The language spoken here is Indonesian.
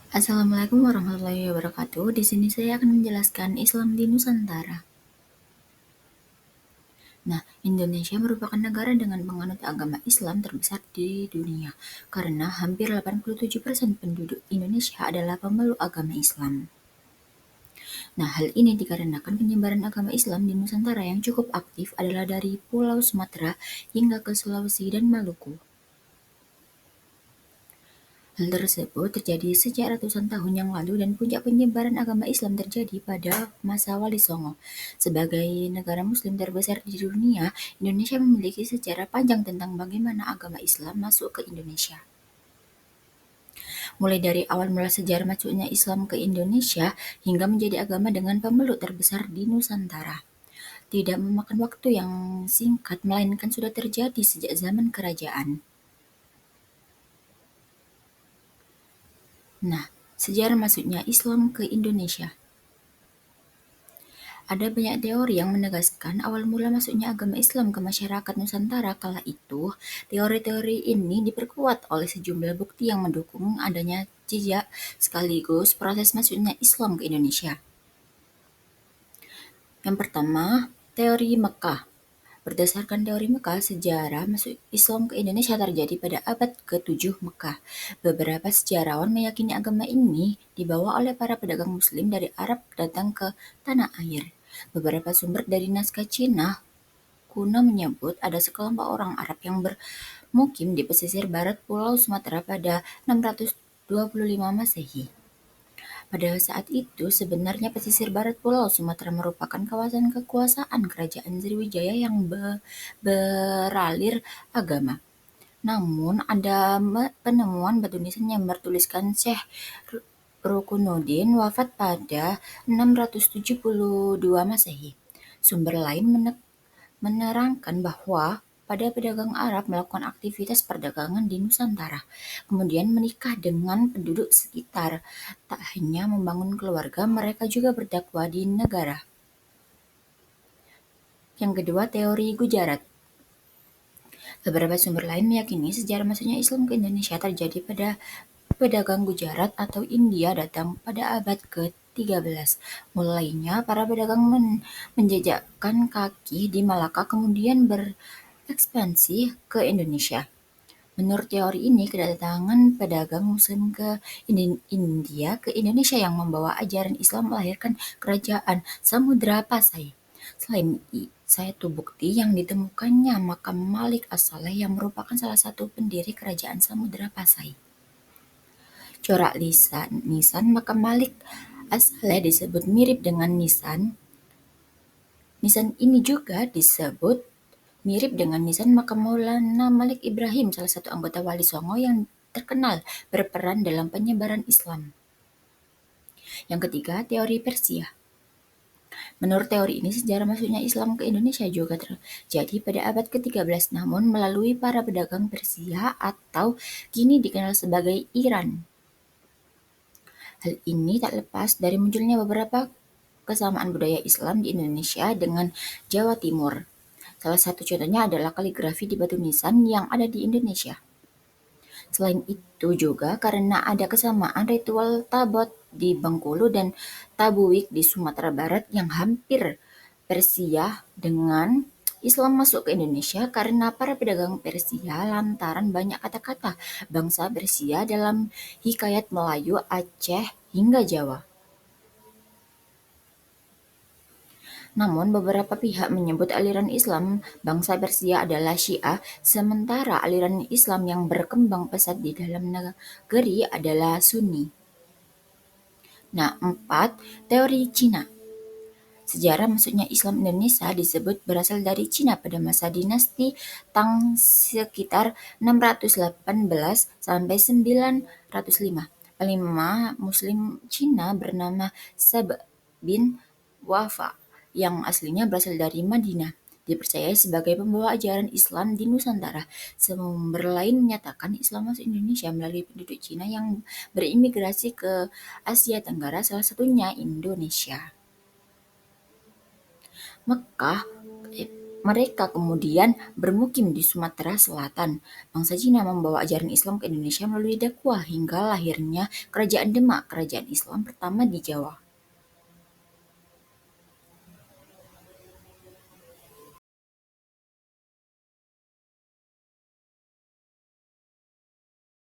Assalamualaikum warahmatullahi wabarakatuh. Di sini saya akan menjelaskan Islam di Nusantara. Nah, Indonesia merupakan negara dengan penganut agama Islam terbesar di dunia karena hampir 87% penduduk Indonesia adalah pemeluk agama Islam. Nah, hal ini dikarenakan penyebaran agama Islam di Nusantara yang cukup aktif adalah dari Pulau Sumatera hingga ke Sulawesi dan Maluku. Hal tersebut terjadi sejak ratusan tahun yang lalu dan puncak penyebaran agama Islam terjadi pada masa Wali Songo. Sebagai negara muslim terbesar di dunia, Indonesia memiliki sejarah panjang tentang bagaimana agama Islam masuk ke Indonesia. Mulai dari awal mula sejarah masuknya Islam ke Indonesia hingga menjadi agama dengan pemeluk terbesar di Nusantara. Tidak memakan waktu yang singkat, melainkan sudah terjadi sejak zaman kerajaan. Nah, sejarah masuknya Islam ke Indonesia. Ada banyak teori yang menegaskan awal mula masuknya agama Islam ke masyarakat Nusantara kala itu. Teori-teori ini diperkuat oleh sejumlah bukti yang mendukung adanya jejak sekaligus proses masuknya Islam ke Indonesia. Yang pertama, teori Mekah. Berdasarkan teori Mekah, sejarah masuk Islam ke Indonesia terjadi pada abad ke-7 Mekah. Beberapa sejarawan meyakini agama ini dibawa oleh para pedagang muslim dari Arab datang ke tanah air. Beberapa sumber dari naskah Cina kuno menyebut ada sekelompok orang Arab yang bermukim di pesisir barat Pulau Sumatera pada 625 Masehi. Pada saat itu, sebenarnya pesisir barat Pulau Sumatera merupakan kawasan kekuasaan Kerajaan Sriwijaya yang beralir agama. Namun, ada penemuan batu nisan yang bertuliskan Syekh Rukunuddin wafat pada 672 Masehi. Sumber lain menerangkan bahwa pada pedagang Arab melakukan aktivitas perdagangan di Nusantara, kemudian menikah dengan penduduk sekitar. Tak hanya membangun keluarga, mereka juga berdakwah di negara. Yang kedua, teori Gujarat. Beberapa sumber lain meyakini sejarah masuknya Islam ke Indonesia terjadi pada pedagang Gujarat atau India datang pada abad ke-13. Mulainya para pedagang menjejakkan kaki di Malaka kemudian berekspansi ke Indonesia. Menurut teori ini, kedatangan pedagang muslim ke India ke Indonesia yang membawa ajaran Islam melahirkan kerajaan Samudra Pasai. Selain satu bukti yang ditemukannya makam Malik As-Saleh yang merupakan salah satu pendiri kerajaan Samudra Pasai. Corak nisan makam Malik As-Saleh disebut mirip dengan nisan. Nisan ini juga disebut mirip dengan nisan makam Maulana Malik Ibrahim, salah satu anggota Wali Songo yang terkenal berperan dalam penyebaran Islam. Yang ketiga, teori Persia. Menurut teori ini, sejarah masuknya Islam ke Indonesia juga terjadi pada abad ke-13, namun melalui para pedagang Persia atau kini dikenal sebagai Iran. Hal ini tak lepas dari munculnya beberapa kesamaan budaya Islam di Indonesia dengan Jawa Timur. Salah satu contohnya adalah kaligrafi di batu nisan yang ada di Indonesia. Selain itu juga karena ada kesamaan ritual Tabot di Bengkulu dan Tabuik di Sumatera Barat yang hampir Persia dengan Islam masuk ke Indonesia karena para pedagang Persia lantaran banyak kata-kata bangsa Persia dalam hikayat Melayu, Aceh, hingga Jawa. Namun beberapa pihak menyebut aliran Islam bangsa Persia adalah Syiah, sementara aliran Islam yang berkembang pesat di dalam negeri adalah Sunni. Nah, 4. Teori Cina. Sejarah masuknya Islam Indonesia disebut berasal dari Cina pada masa dinasti Tang sekitar 618 sampai 905. Panglima Muslim Cina bernama Saba bin Wafa yang aslinya berasal dari Madinah, dipercayai sebagai pembawa ajaran Islam di Nusantara. Sumber lain menyatakan Islam masuk Indonesia melalui penduduk Cina yang berimigrasi ke Asia Tenggara, salah satunya Indonesia. Mereka kemudian bermukim di Sumatera Selatan. Bangsa Cina membawa ajaran Islam ke Indonesia melalui dakwah hingga lahirnya Kerajaan Demak, kerajaan Islam pertama di Jawa.